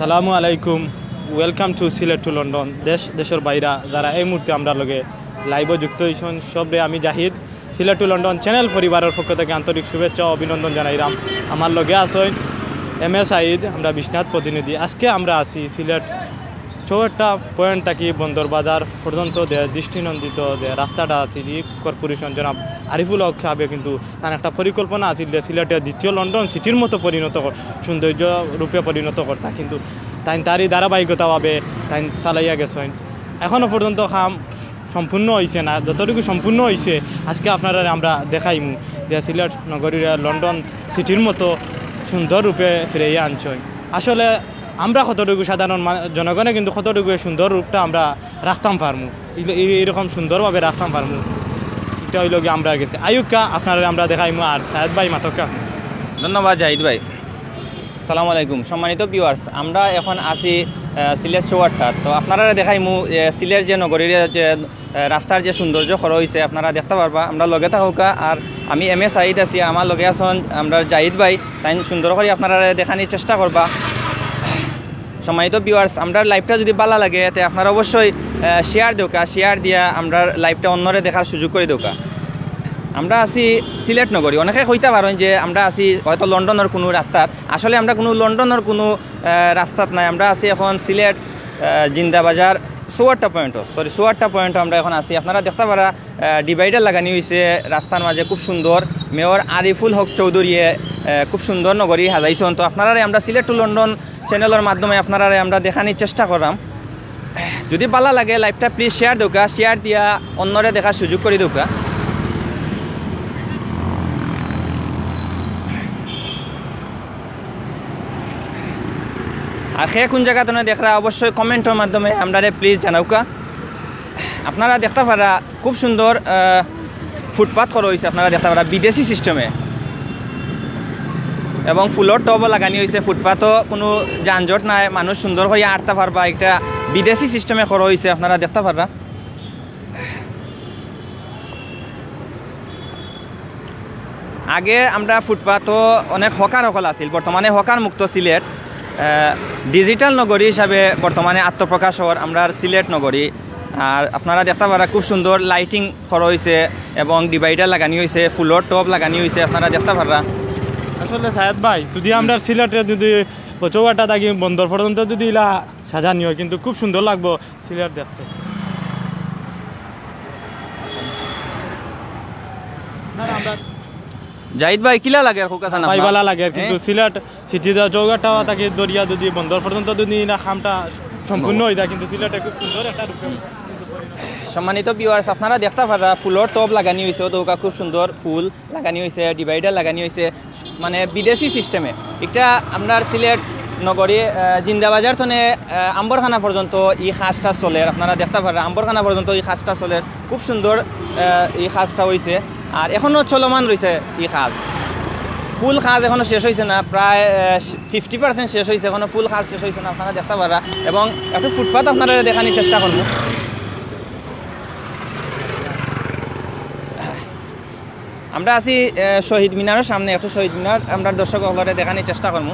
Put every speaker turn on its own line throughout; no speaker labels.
আসসালামু আলাইকুম, welcome to Sylhet to London. দেশের বাইরা যারা এই মুহূর্তে আমরা লগে লাইভে যুক্ত হয়েছেন সবরে আমি Zahid Sylhet to London channel পরিবারের পক্ষ থেকে আন্তরিক শুভেচ্ছা ও অভিনন্দন জানাইলাম। আমার লগে আছেন এম এ সাইদ, আমরা বিশ্বনাথ প্রতিনিধি। আজকে আমরা আছি সিলেট চৌহাট্টা পয়েন্ট থাকি বন্দর বাজার পর্যন্ত দৃষ্টিনন্দিত যে রাস্তাটা আছে কর্পোরেশন জনাব আরিফুল হক সাহেবের কিন্তু তার একটা পরিকল্পনা আছে যে সিলেটের দ্বিতীয় লন্ডন সিটির মতো পরিণত সৌন্দর্য রূপে পরিণত করতা, কিন্তু তারই ধারাবাহিকতাভাবে তাই চালাইয়া গেছেন। এখনও পর্যন্ত কাম সম্পূর্ণ হয়েছে না, যতটুকু সম্পূর্ণ হয়েছে আজকে আপনারা আমরা দেখাইমু যে সিলেট নগরীর লন্ডন সিটির মতো সুন্দর রূপে ফিরিয়ে আনছেন। আসলে আমরা কতটুকু সাধারণ জনগণে কিন্তু কতটুকু সুন্দর রূপটা আমরা রাখতাম পারমু, এইরকম সুন্দরভাবে রাখতাম পারমু, এটা হইল গিয়ে আমরা গেছি আয়ুকা আপনারা আমরা দেখাইমু। আর সাহেদ ভাই মাতকা
ধন্যবাদ জাহিদ ভাই। আসসালামু আলাইকুম সম্মানিত ভিউয়ার্স, আমরা এখন আছি সিলেট চৌহাট্টা। তো আপনারা দেখাইমু সিলেট যে নগরীর যে রাস্তার যে সৌন্দর্য খর হয়েছে আপনারা দেখতে পারবা। আমরা লগে থাকুকা আর আমি এম এ সাইদ আছি, আমার লগে আছেন আমরা জাহিদ ভাই, তাই সুন্দর করে আপনারা দেখানোর চেষ্টা করবা। সম্মানিত ভিউয়ার্স, আমরা লাইভটা যদি ভালো লাগে তো আপনারা অবশ্যই শেয়ার দোকা, শেয়ার দিয়া আমরা লাইভটা অন্যরে দেখার সুযোগ করে দোকা। আমরা আছি সিলেট নগরী। অনেকে কইতে পারেন যে আমরা আছি হয়তো লন্ডনের কোনো রাস্তাত, আসলে আমরা কোনো লন্ডনের কোনো রাস্তাত নাই। আমরা আছি এখন সিলেট জিন্দাবাজার চৌহাট্টা পয়েন্ট আমরা এখন আছি। আপনারা দেখতে পারা ডিভাইডার লাগানি হয়েছে রাস্তার মাঝে, খুব সুন্দর। মেয়র আরিফুল হক চৌধুরীয়ে খুব সুন্দর নগরী সাজাইছেন। তো আপনারা আমরা সিলেট টু লন্ডন চ্যানেলের মাধ্যমে আপনারা আমরা দেখানোর চেষ্টা করলাম। যদি ভালো লাগে লাইভটা প্লিজ শেয়ার দোকা, শেয়ার দিয়া অন্যরে দেখার সুযোগ করে দোকা। আর সে কোন জায়গা তোমরা দেখরা অবশ্যই কমেন্টের মাধ্যমে আমরা প্লিজ জানাওকা। আপনারা দেখতে পারা খুব সুন্দর ফুটপাথ করা হয়েছে, আপনারা দেখতে পারা বিদেশি সিস্টেমে, এবং ফুলের টবও লাগানি হয়েছে। ফুটপাথও কোনো যানজট নাই, মানুষ সুন্দর করে আটতে পারবা, একটা বিদেশি সিস্টেমে করা হয়েছে আপনারা দেখতে পারা। আগে আমরা ফুটপাথও অনেক হকার হকল আছিল, বর্তমানে হকার মুক্ত সিলেট ডিজিটাল নগরী হিসাবে বর্তমানে আত্মপ্রকাশ হওয়ার আমরা সিলেট নগরী। আর আপনারা দেখতে পারা খুব সুন্দর লাইটিং করা হয়েছে এবং ডিভাইডার লাগানি হয়েছে, ফুলের টব লাগানি হয়েছে আপনারা দেখতে পারা।
আসলে সাহেদ ভাই যদি আমরা সিলেটে যদি চৌহাট্টা থাকি বন্দর পর্যন্ত যদি ইলা সাজানি হয় কিন্তু খুব সুন্দর লাগবো সিলেট দেখতে। আমরা
জাহিদ ভাই কিলা লাগে
ভাই ভালো লাগে, কিন্তু সিলেট সিটি চৌহাট্টা থাকি দরিয়া যদি বন্দর পর্যন্ত যদি না খামটা সম্পূর্ণ হয়ে যায়, কিন্তু সিলেটে খুব সুন্দর একটা রূপে।
সম্মানিত ভিউয়ার্স, আপনারা দেখতে পারা ফুলের টব লাগানি হয়েছে, দৌকা খুব সুন্দর ফুল লাগানি হয়েছে, ডিভাইডার লাগানি হয়েছে, মানে বিদেশি সিস্টেমে। এটা আপনার সিলেট নগরী জিন্দাবাজার থেকে আম্বরখানা পর্যন্ত এই খাসটা চলে, আপনারা দেখতে পারা আম্বরখানা পর্যন্ত এই খাসটা চলে, খুব সুন্দর এই খাসটা হয়েছে। আর এখনও চলমান রয়েছে এই খাস, ফুল খাস এখনও শেষ হয়েছে না, প্রায় 50% শেষ হয়েছে, এখনও ফুল খাস শেষ হয়েছে না, আপনারা দেখতে পারা। এবং একটু ফুটপাথ আপনারা দেখানোর চেষ্টা করব। আমরা আছি শহীদ মিনারের সামনে, একটু শহীদ মিনার আমরা দর্শক সকলরে দেখানোর চেষ্টা করব।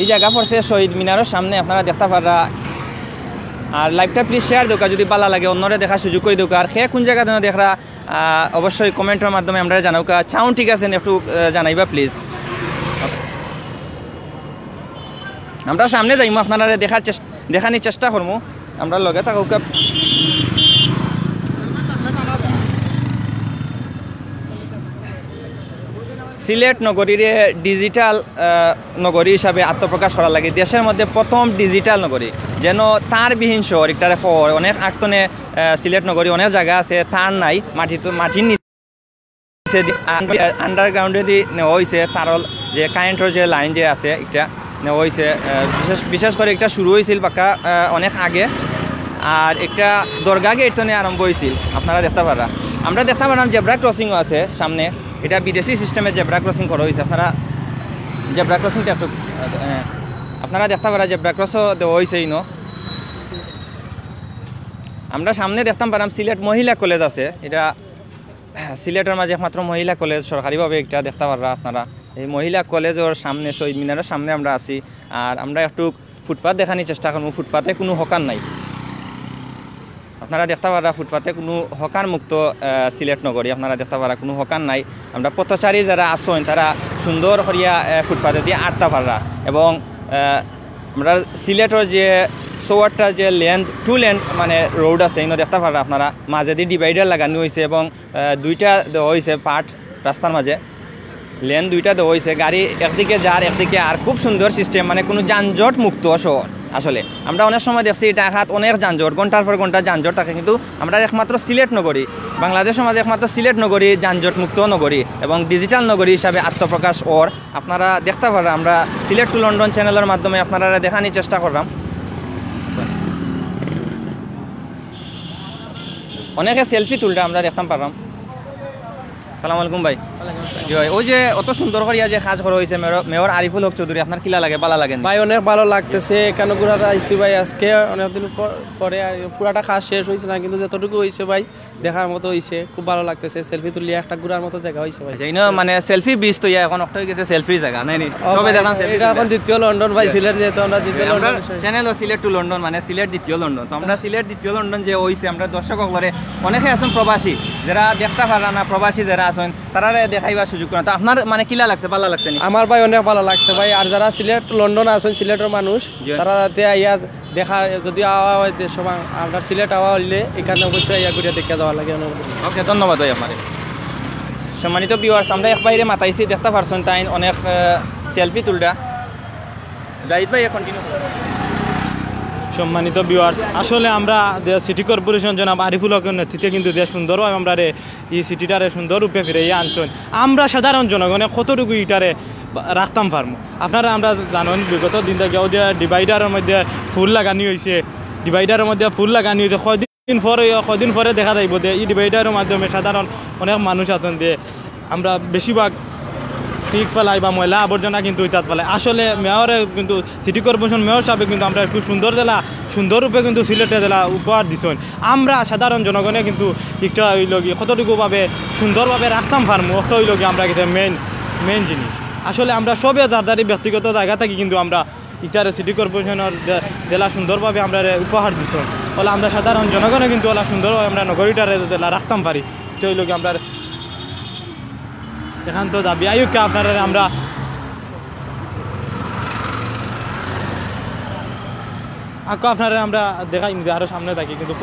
এই জায়গা পড়ছে শহীদ মিনারের সামনে, আপনারা দেখতে পারা। আর লাইভটা প্লিজ শেয়ার দোকা, যদি ভালো লাগে অন্যরে দেখার সুযোগ করে দোকা। আর সে কোন জায়গা তুমি দেখরা অবশ্যই কমেন্টের মাধ্যমে আমরা জানাওকা। চাউন ঠিক আছে একটু জানাইবা প্লিজ। আমরা সামনে যাইমু, আপনারা দেখানোর চেষ্টা করবো, আমরা লগে থাকুকা। সিলেট নগরীর ডিজিটাল নগরী হিসাবে আত্মপ্রকাশ করা লাগে, দেশের মধ্যে প্রথম ডিজিটাল নগরী, যেন তার বিহীন শহর একটারে শহর। অনেক আগতনে সিলেট নগরী অনেক জায়গা আছে তার নাই, মাটির নিচে আন্ডারগ্রাউন্ডে দিয়ে নেওয়া হয়েছে, তারল যে কারেন্টের যে লাইন যে আছে এটা নেওয়া হয়েছে। বিশেষ করে একটা শুরু হয়েছিল বাক্কা অনেক আগে, আর একটা দরগা গেট থেকে আরম্ভ হয়েছিল আপনারা দেখতে পারা। আমরা দেখতে পারলাম জেব্রা ক্রসিংও আছে সামনে, এটা বিদেশি সিস্টেমে জেব্রা ক্রসিং করা হয়েছে। আপনারা জেব্রা ক্রসিংটা একটু আপনারা দেখতে পারা, জেব্রা ক্রসও দেওয়া হয়েছে ইনো। আমরা সামনে দেখতাম পারাম সিলেট মহিলা কলেজ আছে, এটা সিলেটের মাঝে একমাত্র মহিলা কলেজ সরকারিভাবে একটা দেখতে পাররা আপনারা। এই মহিলা কলেজের সামনে শহীদ মিনারের সামনে আমরা আছি। আর আমরা একটু ফুটপাথ দেখানোর চেষ্টা করবো। ফুটপাথে কোনো হকার নাই, আপনারা দেখতে পারা ফুটপাথে কোনো হকার মুক্ত সিলেট নগরী, আপনারা দেখতে পারা কোনো হকার নাই। আমরা পথচারী যারা আসেন তারা সুন্দর করিয়া ফুটপাথে দিয়ে আটতে পারা। এবং আমরা সিলেটের যে সোয়ারটা যে লেন্থ টু লেন্থ মানে রোড আছে এগুলো দেখতে পারা আপনারা, মাঝে দিয়ে ডিভাইডার লাগানো হয়েছে এবং দুইটা দেওয়া হয়েছে পার্ট রাস্তার মাঝে, লেন দুইটা দেওয়া হয়েছে, গাড়ি একদিকে যার একদিকে আর, খুব সুন্দর সিস্টেম, মানে কোনো যানজট মুক্ত শহর। আসলে আমরা অনেক সময় দেখছি ঢাকাত অনেক যানজট, ঘন্টার পর ঘন্টা যানজট থাকে, কিন্তু আমরা একমাত্র সিলেট নগরী, বাংলাদেশের মাঝে একমাত্র সিলেট নগরী যানজট মুক্ত নগরী এবং ডিজিটাল নগরী হিসাবে আত্মপ্রকাশ ওর। আপনারা দেখতে পারেন, আমরা সিলেট টু লন্ডন চ্যানেলের মাধ্যমে আপনারা দেখানোর চেষ্টা করলাম। অনেকে সেলফি তুলটা আমরা দেখতাম পারলাম। সালাম আলাইকুম ভাই। ওই যে অত সুন্দর করিয়া যে কাজ করা হয়েছে মেয়র আরিফুল হক চৌধুরী, আপনার কিলা লাগে? ভালো লাগে
ভাই, অনেক ভালো লাগতেছে। কেন ঘুরাটা আইসি ভাই আজকে অনেকদিন পরে, পুরাটা কাজ শেষ হয়েছে না, কিন্তু যতটুকু হয়েছে ভাই দেখার মতো হয়েছে, খুব ভালো লাগতেছে। সেলফি তুলিয়ে একটা ঘুরার মতো জায়গা হয়েছে ভাই।
মানে সেলফি বিচ তো এখন একটা হয়ে গেছে সেলফি জায়গা নাই নি? সবে দেখলাম
এটা এখন দ্বিতীয় লন্ডন ভাই, সিলেট যেহেতু আমরা দ্বিতীয় London
channel Sylhet to London, মানে সিলেট দ্বিতীয় লন্ডন। তো আমরা সিলেট দ্বিতীয় লন্ডন যে হয়েছে, আমরা দর্শক করে অনেকে আছেন প্রবাসী যারা দেখতে পারা না, প্রবাসী যারা আছেন তারা দেখাইবার সুযোগ করেন। তো আপনার মানে কিলা লাগছে, ভালো লাগছে?
আমার ভাই অনেক ভালো লাগছে ভাই। আর যারা সিলেট লন্ডন আছেন, সিলেটের মানুষ, তারা যাতে আইয়া দেখা, যদি আওয়া হয় সবাই আপনার সিলেট আওয়া হইলে এখানে অবশ্যই আইয়া ঘুরে দেখে যাওয়া লাগে।
ওকে, ধন্যবাদ ভাই আপনার। সম্মানিত ভিউয়ার্স, আমরা এক বাইরে মাতাইছি, দেখতে পারছেন তাই অনেক সেলফি তুলটা। জাহিদ ভাই কন্টিনিউ।
সম্মানিত ভিউয়ার্স, আসলে আমরা সিটি কর্পোরেশন জনাব আরিফুল হকের নেতৃত্বে কিন্তু সুন্দরভাবে আমরা এই সিটিটারে সুন্দর রূপে ফিরে আনছেন। আমরা সাধারণ জনগণে কতটুকু ইটারে রাখতাম পারবো আপনারা আমরা জানেন, বিগত দিন থেকেও যে ডিভাইডারের মধ্যে ফুল লাগানি হয়েছে, ডিভাইডারের মধ্যে ফুল লাগানি হয়েছে, কদিন পরে দেখা যাইব যে এই ডিভাইডারের মাধ্যমে সাধারণ অনেক মানুষ আছেন যে আমরা বেশিরভাগ পিক ফেলাই বা ময়লা আবর্জনা কিন্তু ইত্যাদ ফেলাই। আসলে মেয়রে কিন্তু সিটি কর্পোরেশন মেয়র সাহেব কিন্তু আমরা একটু সুন্দররূপে কিন্তু সিলেটে জেলা উপহার দিচ্ছেন। আমরা সাধারণ জনগণে কিন্তু একটা হইল গিয়ে কতটুকুভাবে সুন্দরভাবে রাখতাম পারবো, একটা হইল গিয়ে আমরা কিন্তু মেইন জিনিস। আসলে আমরা সবে যার ব্যক্তিগত জায়গা থেকে কিন্তু আমরা ইটারে সিটি কর্পোরেশনের জেলা সুন্দরভাবে আমরা উপহার দিচ্ছেন, ফলে আমরা সাধারণ জনগণে কিন্তু ওলা সুন্দরভাবে আমরা নগরীটারে জেলা রাখতাম পারি। এটা হইল গিয়ে আমরা এখান তো দাবি আয়ুকে আপনারা আমরা আপনারা আমরা দেখাই যে আরও সামনে থাকি, কিন্তু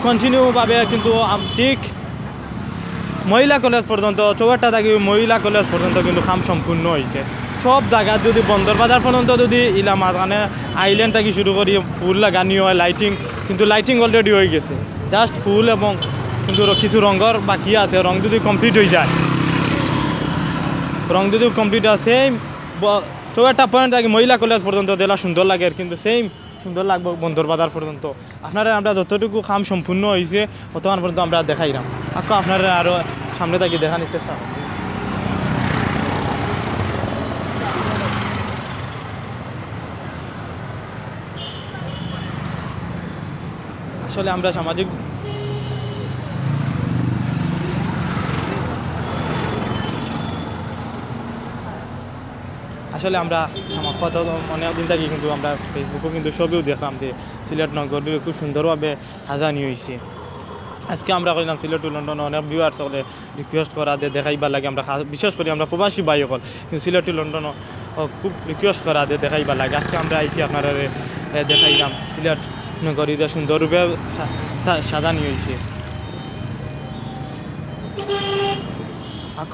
কন্টিনিউভাবে কিন্তু ঠিক মহিলা কলেজ পর্যন্ত, চৌহাট্টা থাকি মহিলা কলেজ পর্যন্ত কিন্তু কাম সম্পূর্ণ হয়েছে। সব জায়গাত যদি বন্দর বাজার পর্যন্ত যদি ইলামা মানে আইল্যান্ড থেকে শুরু করি ফুল লাগানি হয়, লাইটিং কিন্তু লাইটিং অলরেডি হয়ে গেছে, জাস্ট ফুল এবং কিন্তু কিছু রঙের বাকি আছে। রং যদি কমপ্লিট হয়ে যায়, রং যদি কমপ্লিট আছে, চৌহাট্টা পয়েন্ট থেকে মহিলা কলেজ পর্যন্ত জেলা সুন্দর লাগে, কিন্তু সেম সুন্দর লাগবে বন্দর বাজার পর্যন্ত। আপনারা আমরা যতটুকু কাম সম্পূর্ণ হয়েছে ততক্ষণ পর্যন্ত আমরা দেখাইলাম, আপনারা আরও সামনে থেকে দেখানোর চেষ্টা করব। আসলে আমরা সামাজিক কত অনেক দিন থাকি কিন্তু আমরা ফেসবুকও কিন্তু ছবিও দেখলাম যে সিলেট নগর খুব সুন্দরভাবে সাজানি হয়েছে। আজকে আমরা কইলাম সিলেট টু লন্ডন অনেক ভিউয়ার্স সকলে রিকোয়েস্ট করা দিয়ে দেখাইবার লাগে, আমরা বিশেষ করে আমরা প্রবাসী ভাই সকল কিন্তু সিলেট টু লন্ডনও খুব রিকোয়েস্ট করা দিয়ে দেখাইবার লাগে। আজকে আমরা আইছি আপনারা দেখাইলাম সিলেট নগরী যে সুন্দররূপে সাজানি হয়েছে।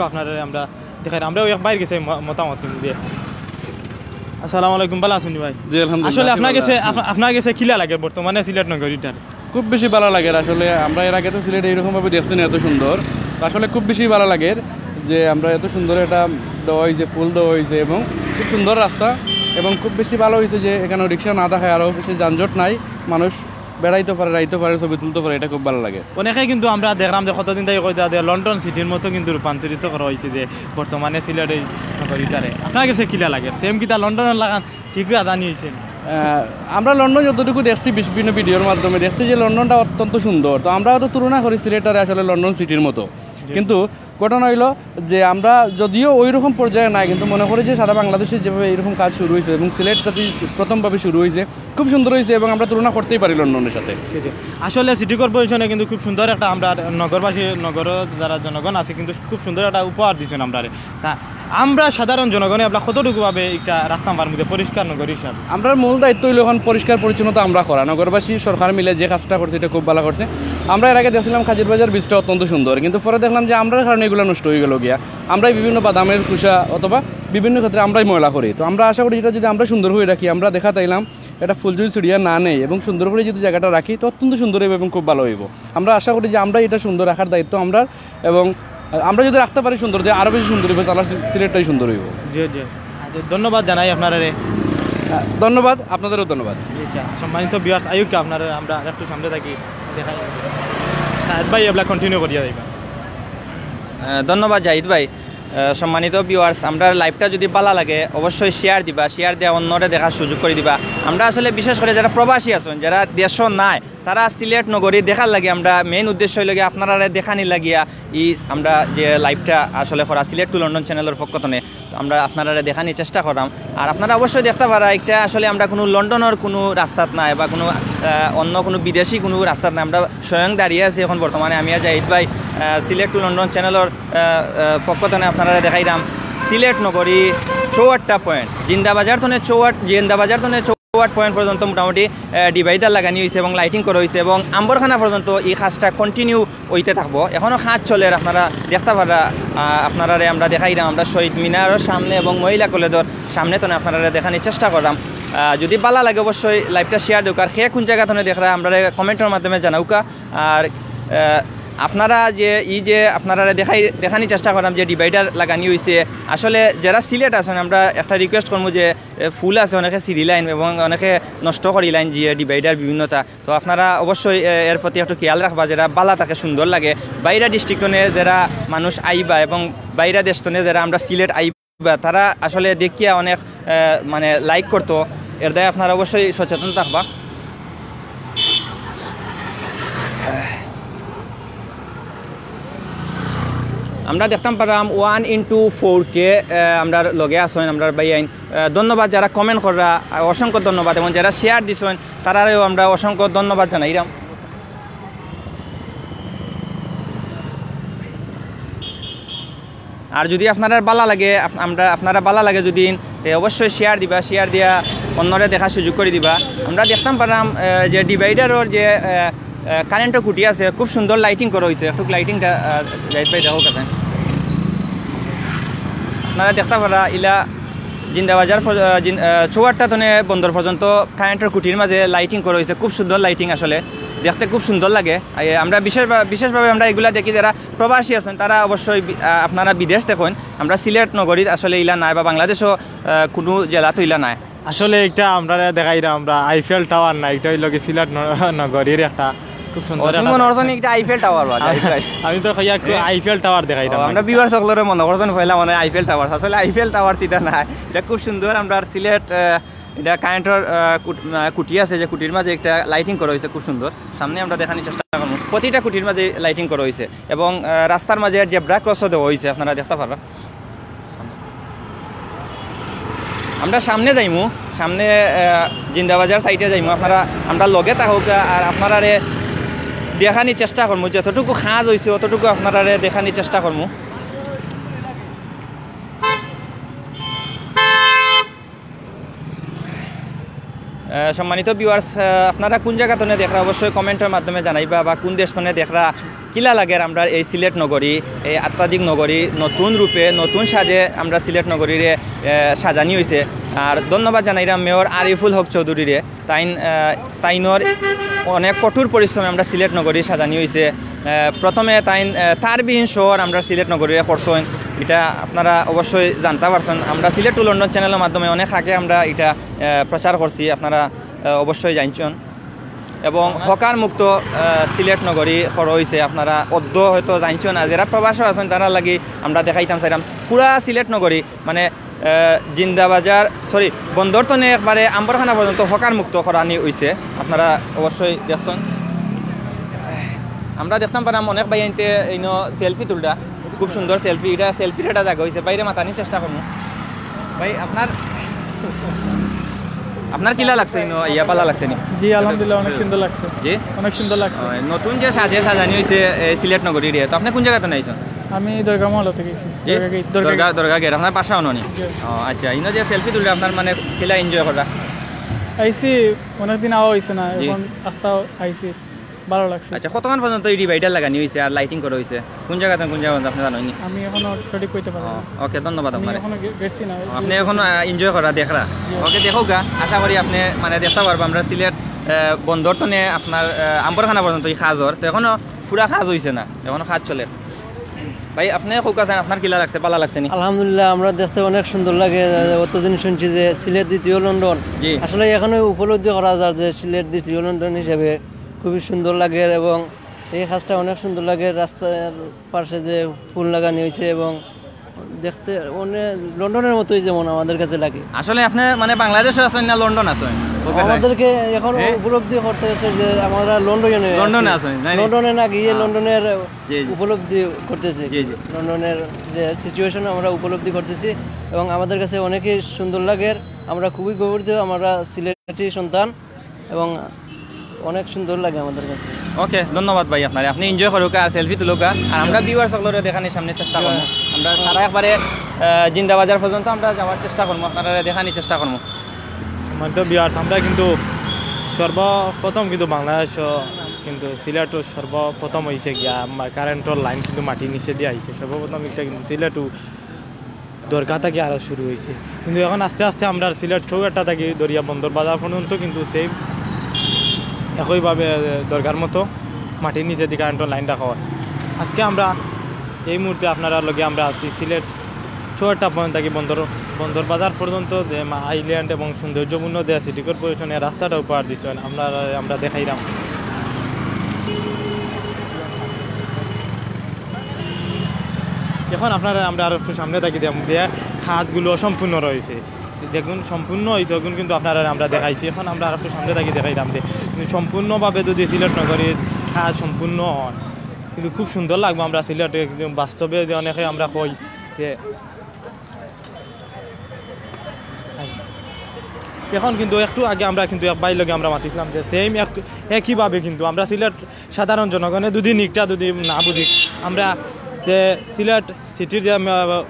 আপনারা আমরা দেখাই, আমরাও এক বাইরে গেছে মতামত দিয়ে। আসসালামু আলাইকুম, ভালো আছেন ভাই?
জি আলহামদুলিল্লাহ।
আসলে আপনার কাছে কিলা লাগে বর্তমানে সিলেট নগরীটার?
খুব বেশি ভালো লাগে। আসলে আমরা এর আগে তো সিলেট এইরকমভাবে দেখছি না, এত সুন্দর। তো আসলে খুব বেশি ভালো লাগে যে আমরা এত সুন্দর এটা দেওয়া হয়েছে, ফুল দেওয়া হয়েছে এবং খুব সুন্দর রাস্তা, এবং খুব বেশি ভালো হয়েছে যে এখানে রিক্সা না দেখায়, আরও বেশি যানজট নাই, মানুষ বেড়াইতে পারে, রাইতে পারে, ছবি তুলতে পারে, এটা খুব ভালো লাগে।
অনেকে কিন্তু আমরা দেখলাম যে কতদিন থেকে কইতে লন্ডন সিটির মতো কিন্তু রূপান্তরিত করা হয়েছে যে বর্তমানে সিলেট এই নগরীটারে। আপনার কাছে কিলা লাগে? সেম কিতা লন্ডনের লাগান ঠিক আদানি হয়েছেন?
আমরা লন্ডন যতটুকু দেখছি বিভিন্ন ভিডিওর মাধ্যমে দেখছি যে লন্ডনটা অত্যন্ত সুন্দর। তো আমরা তো তুলনা করি সিলেটারে আসলে লন্ডন সিটির মতো। কিন্তু ঘটনা হইলো যে আমরা যদিও ওই রকম পর্যায়ে নাই, কিন্তু মনে করি যে সারা বাংলাদেশে যেভাবে এইরকম কাজ শুরু হয়েছে এবং সিলেটটাতে প্রথমভাবে শুরু হয়েছে খুব সুন্দর হয়েছে এবং আমরা তুলনা করতেই পারি লন্ডনের সাথে।
আসলে সিটি কর্পোরেশনে কিন্তু খুব সুন্দর একটা আমরা নগরবাসী নগর যারা জনগণ আছে কিন্তু খুব সুন্দর একটা উপহার দিচ্ছেন আমরা। তা আমরা সাধারণ জনগণে আমরা কতটুকুভাবে একটা রাখতাম পার মধ্যে পরিষ্কার নগর হিসাবে?
আমরা মূল দায়িত্ব হইল এখন পরিষ্কার পরিচ্ছন্নতা আমরা করা। নগরবাসী সরকার মিলে যে কাজটা করছে এটা খুব ভালো করছে। আমরা এর আগে দেখছিলাম খাজির বাজার বীজটা অত্যন্ত সুন্দর, কিন্তু পরে দেখলাম যে আমরার কারণে এগুলো নষ্ট হয়ে গেল গিয়া। আমরাই বিভিন্ন বাদামের কুষা অথবা বিভিন্ন ক্ষেত্রে আমরাই ময়লা করি। তো আমরা আশা করি এটা যদি আমরা সুন্দর হয়ে রাখি, আমরা দেখা তাইলাম এটা ফুল যদি ছড়িয়া না নেই এবং সুন্দর করে যদি জায়গাটা রাখি তো অত্যন্ত সুন্দর হইব এবং খুব ভালো হইব। আমরা আশা করি যে আমরা এটা সুন্দর রাখার দায়িত্ব আমরা, এবং আমরা যদি রাখতে পারি সুন্দর দিয়ে আরও বেশি সুন্দর হইব, তাহলে সিলেটটাই সুন্দর হইব।
জি জি, ধন্যবাদ জানাই আপনারা।
ধন্যবাদ, আপনাদেরও ধন্যবাদ।
আচ্ছা, সম্মানিত ভিউয়ার্স, আয়ুকা আপনারা আমরা একটু সামনে থাকি দেখাই ভাই এগুলা কন্টিনিউ করিয়া যাইবা।
ধন্যবাদ জাহিদ ভাই। সম্মানিত ভিউয়ার্স, আমরা লাইভটা যদি ভালো লাগে অবশ্যই শেয়ার দিবা, শেয়ার দেওয়া অন্যরা দেখার সুযোগ করে দিবা। আমরা আসলে বিশেষ করে যারা প্রবাসী আছেন, যারা দেশ নাই, তারা সিলেট নগরী দেখার লাগে আমরা মেইন উদ্দেশ্য হইল গিয়ে আপনারা দেখানি লাগিয়া আমরা যে লাইভটা আসলে করা সিলেট টু লন্ডন চ্যানেলের পক্ষ থেকে আমরা আপনারা দেখানির চেষ্টা করাম। আর আপনারা অবশ্যই দেখতে পারা একটা আসলে আমরা কোনো লন্ডনের কোনো রাস্তাত নাই বা কোনো অন্য কোনো বিদেশি কোনো রাস্তাত নাই, আমরা স্বয়ং দাঁড়িয়ে আছি এখন বর্তমানে। আমি জাহিদ ভাই সিলেট টু লন্ডন চ্যানেলের পক্ষ থেকে আপনারা দেখাইলাম সিলেট নগরী 64টা পয়েন্ট, জিন্দাবাজার থেকে জিন্দাবাজার থেকে 64 পয়েন্ট পর্যন্ত মোটামুটি ডিভাইডার লাগানি হয়েছে এবং লাইটিং করা হয়েছে এবং আম্বরখানা পর্যন্ত এই কাজটা কন্টিনিউ হইতে থাকবো। এখনও কাজ চলে, আপনারা দেখতে পারা। আপনারা আমরা দেখাইলাম আমরা শহীদ মিনারের সামনে এবং মহিলা কলেজের সামনে তো আপনারা দেখানোর চেষ্টা করলাম। যদি ভালো লাগে অবশ্যই লাইভটা শেয়ার দেউক, আর খেয়ে কোন জায়গা থেকে দেখরা আমরা কমেন্টের মাধ্যমে জানাউকা। আর আপনারা যে আপনারা দেখানোর চেষ্টা করলাম যে ডিভাইডার লাগানি হয়েছে, আসলে যারা সিলেট আছেন আমরা একটা রিকোয়েস্ট করবো যে ফুল আছে অনেকে সিঁড়ি লাইন এবং অনেকে নষ্ট করি লাইন যে ডিভাইডার বিভিন্নতা, তো আপনারা অবশ্যই এর প্রতি একটু খেয়াল রাখবা, যারা বালা তাকে সুন্দর লাগে। বাইরা ডিস্ট্রিক্টনে যারা মানুষ আইবা এবং বাইরা দেশতনে যারা আমরা সিলেট আইবা, তারা আসলে দেখিয়া অনেক মানে লাইক করতো, এর দায় আপনারা অবশ্যই সচেতন থাকবা। আমরা দেখতাম পারাম 1:4K আমরা লগে আসেন আমরা ভাই আইন। ধন্যবাদ যারা কমেন্ট করা, অসংখ্য ধন্যবাদ, এবং যারা শেয়ার দিছেন তারাও আমরা অসংখ্য ধন্যবাদ জানাইলাম। আর যদি আপনারা ভালো লাগে আপনারা ভালো লাগে যদি অবশ্যই শেয়ার দিবা, শেয়ার দিয়া অন্যরা দেখার সুযোগ করে দিবা। আমরা দেখতাম পারাম যে ডিভাইডারের যে কারেন্টের খুঁটি আছে খুব সুন্দর লাইটিং করা হয়েছে। একটু লাইটিংটা যাই পাই দেখো কাছে আপনারা দেখতে পারা। ইলা জিন্দাবাজার 64টা তনে বন্দর পর্যন্ত কারেন্টের খুঁটির মাঝে লাইটিং করা হয়েছে, খুব সুন্দর লাইটিং, আসলে দেখতে খুব সুন্দর লাগে। আমরা বিশেষভাবে আমরা এগুলা দেখি যারা প্রবাসী আছেন তারা অবশ্যই আপনারা বিদেশ দেখুন, আমরা সিলেট নগরীত আসলে ইলা নাই বা বাংলাদেশও কোনো জেলাতো ইলা নাই।
আসলে এটা আমরা দেখাইলাম আমরা আইফেল টাওয়ার না, এটা হইল কি সিলেট নগরীর একটা খুব সুন্দর
একটা আইফেল টাওয়ার।
আমি তো আইফেল টাওয়ার দেখাইলাম,
আমরা ভিউয়ার সকলের মনে করছেন হইলা মানে আইফেল টাওয়ার, আসলে আইফেল টাওয়ার সেটা নাই, এটা খুব সুন্দর। আমরা সিলেট এটা কারেন্টের কুটি আছে যে কুটির মাঝে একটা লাইটিং করা হয়েছে খুব সুন্দর। সামনে আমরা দেখানোর চেষ্টা করবো, প্রতিটা কুটির মাঝে লাইটিং করা হয়েছে এবং রাস্তার মাঝে জেব্রা ক্রসও দেওয়া হয়েছে, আপনারা দেখতে পারবেন। আমরা সামনে যাইমু, সামনে জিন্দাবাজার সাইডে যাইমু, আমরা লগে থাকুক আর আপনারা দেখানোর চেষ্টা করবো, যতটুকু খাঁজ হয়েছে অতটুকু আপনারা দেখানোর চেষ্টা করবো। সম্মানিত ভিউয়ার্স, আপনারা কোন জায়গা থেকে দেখরা অবশ্যই কমেন্টের মাধ্যমে জানাইবা, বা কোন দেশ থেকে দেখরা কিলা লাগে আমরা এই সিলেট নগরী, এই আত্মাধিক নগরী নতুন রূপে নতুন সাজে আমরা সিলেট নগরীরে সাজানি হয়েছে। আর ধন্যবাদ জানাইলাম মেয়র আরিফুল হক চৌধুরীরে, তাইনর অনেক কঠোর পরিশ্রমে আমরা সিলেট নগরী সাজানি হয়েছে। প্রথমে তারবিহীন শহর আমরা সিলেট নগরীরে করছেন, এটা আপনারা অবশ্যই জানতে পারছেন। আমরা সিলেট টু লন্ডন চ্যানেলের মাধ্যমে অনেক আগে আমরা এটা প্রচার করছি, আপনারা অবশ্যই জানছেন। এবং হকার মুক্ত সিলেট নগরী করা হয়েছে, আপনারা অদ্য হয়তো জানছেন, আর যারা প্রবাসী আছেন তারা লাগি আমরা দেখাইতাম চাইলাম পুরা সিলেট নগরী মানে জিন্দাবাজার বন্দর তনে একবারে আম্বরখানা পর্যন্ত হকার মুক্ত করানি হয়েছে, আপনারা অবশ্যই দেখছেন। আমরা দেখতাম পারাম অনেক ভাই আনতে এইনো সেলফি তুলটা খুব সুন্দর সেলফি, এটা সেলফির একটা জায়গা হয়েছে, বাইরে মাতানির চেষ্টা করবো। ভাই আপনার কিলা লাগছে ইনো ইয়া পালা লাগছে নি?
জি আলহামদুলিল্লাহ অনেক সুন্দর লাগছে।
জি
অনেক সুন্দর লাগছে।
নতুন যে সাজানি হয়েছে সিলেট নগরী রে, তো আপনি কোন জায়গাতে নাইছেন?
আমি দরগা মহল্লা থেকে গেছি।
দরগা গেট আপনার পাশে আনো নি? আচ্ছা, ইনো যে সেলফি তুললে আপনার মানে কিলা এনজয় করা?
আইসি অনেকদিন আওয়া হয়েছে না, এখন আস্তাও আইসি, ভালো লাগছে।
আচ্ছা, কতক্ষণ পর্যন্ত এই ডিভাইডার লাগানি হয়েছে আর লাইটিং করা হয়েছে? কোন জায়গাতে আপনি জানেন?
আমি এখনো সঠিক কইতে পারবো না।
ওকে, ধন্যবাদ আপনার।
এখনো গেছি না।
আপনি এখন এনজয় করা দেখরা। ওকে, দেখো গা, আশা করি আপনি মানে দেখতে পারবো। আমরা সিলেট বন্দর তো নে আপনার আম্বরখানা পর্যন্ত এই খাজর, তো এখনো পুরা খাজ হয়েছে না, এখনো খাজ চলে। ভাই আপনি খুব আছেন, আপনার কিলা লাগছে, পালা লাগছে নি?
আলহামদুলিল্লাহ, আমরা দেখতে অনেক সুন্দর লাগে। অতদিন শুনছি যে সিলেট দ্বিতীয় লন্ডন, আসলে এখানে উপলব্ধি করা যায় যে সিলেট দ্বিতীয় লন্ডন হিসেবে খুবই সুন্দর লাগে এবং এই কাজটা অনেক সুন্দর লাগে। রাস্তার পাশে যে ফুল লাগানো হয়েছে এবং দেখতে অনেক লন্ডনের মতোই যেমন আমাদের কাছে লাগে।
আসলে আপনি মানে বাংলাদেশে আছেন না লন্ডন আছেন?
আমাদেরকে এখন উপলব্ধি করতে হচ্ছে যে আমরা লন্ডনে
আছেন,
লন্ডনে না গিয়ে লন্ডনের উপলব্ধি করতেছি, লন্ডনের যে সিচুয়েশন আমরা উপলব্ধি করতেছি এবং আমাদের কাছে অনেকই সুন্দর লাগে। আমরা খুবই গর্বিত, আমরা সিলেটি সন্তান এবং অনেক সুন্দর লাগে আমাদের কাছে।
ওকে, ধন্যবাদ ভাই আপনার, আপনি এনজয় করুক আর সেলফি তুলুক। আর আমরা ভিউয়ার সকলের দেখানোর সামনে চেষ্টা করবো, আমরা সারা একবারে জিন্দাবাজার পর্যন্ত আমরা যাওয়ার চেষ্টা করবো, আপনারা দেখানোর চেষ্টা করবো।
সম্মানিত ভিউয়ার্স, আমরা কিন্তু সর্বপ্রথম কিন্তু বাংলাদেশ কিন্তু সিলেট সর্বপ্রথম হয়েছে গিয়া কারেন্টর লাইন কিন্তু মাটির নিচে দিয়ে আইছে। সর্বপ্রথম একটা কিন্তু সিলেটও দরগা থেকে আরও শুরু হয়েছে, কিন্তু এখন আস্তে আস্তে আমরা সিলেট চৌগাটা থেকে দরিয়া বন্দর বাজার পর্যন্ত কিন্তু সেই একইভাবে দরকার মতো মাটির নিচে দিয়ে কারেন্টের লাইন রাখা হয়। আজকে আমরা এই মুহূর্তে আপনারা লগে আমরা আছি সিলেট চৌগাটা পয়েন্ট থেকে বন্দর বাজার পর্যন্ত যে আইল্যান্ড এবং সৌন্দর্যপূর্ণ যে সিটি কর্পোরেশনের রাস্তাটা উপহার দিচ্ছেন আমরা দেখাইলাম। এখন আপনারা আমরা আরও একটু সামনে থাকি দিয়ে খাতগুলো অসম্পূর্ণ রয়েছে, দেখুন সম্পূর্ণ হয়েছে এখন কিন্তু আপনারা আমরা দেখাইছি। এখন আমরা আর একটু সামনে থাকি দেখাইলাম যে কিন্তু সম্পূর্ণভাবে যদি সিলেট নগরীর খাত সম্পূর্ণ হয় কিন্তু খুব সুন্দর লাগবে। আমরা সিলেটে একদম বাস্তবে যে অনেকে আমরা কই যে এখন কিন্তু একটু আগে আমরা কিন্তু এক বাইর আমরা মাতিছিলাম যে সেম একইভাবে কিন্তু আমরা সিলেট সাধারণ জনগণে দুদিন ইকটা যদি না বুঝি আমরা যে সিলেট সিটির যে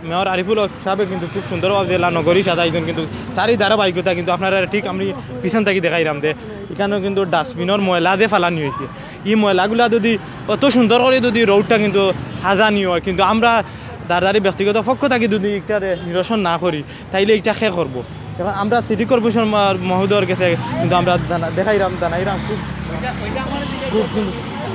মেয়র আরিফুল সাহেব কিন্তু খুব সুন্দরভাবে জেলা নগরী সাজাইছেন, কিন্তু তারই ধারাবাহিকতা কিন্তু আপনারা ঠিক আমি পিছন থেকে দেখাইলাম যে এখানেও কিন্তু ডাস্টবিনের ময়লা যে ফালানি হয়েছে, এই ময়লাগুলা যদি অত সুন্দর করে যদি রোডটা কিন্তু সাজানি হয় কিন্তু আমরা দাঁড়াদারি ব্যক্তিগত পক্ষ থেকে যদি একটা নিরসন না করি তাইলে এটা শেষ করবো। এখন আমরা সিটি কর্পোরেশন মহোদয়ের কাছে কিন্তু আমরা জানাইলাম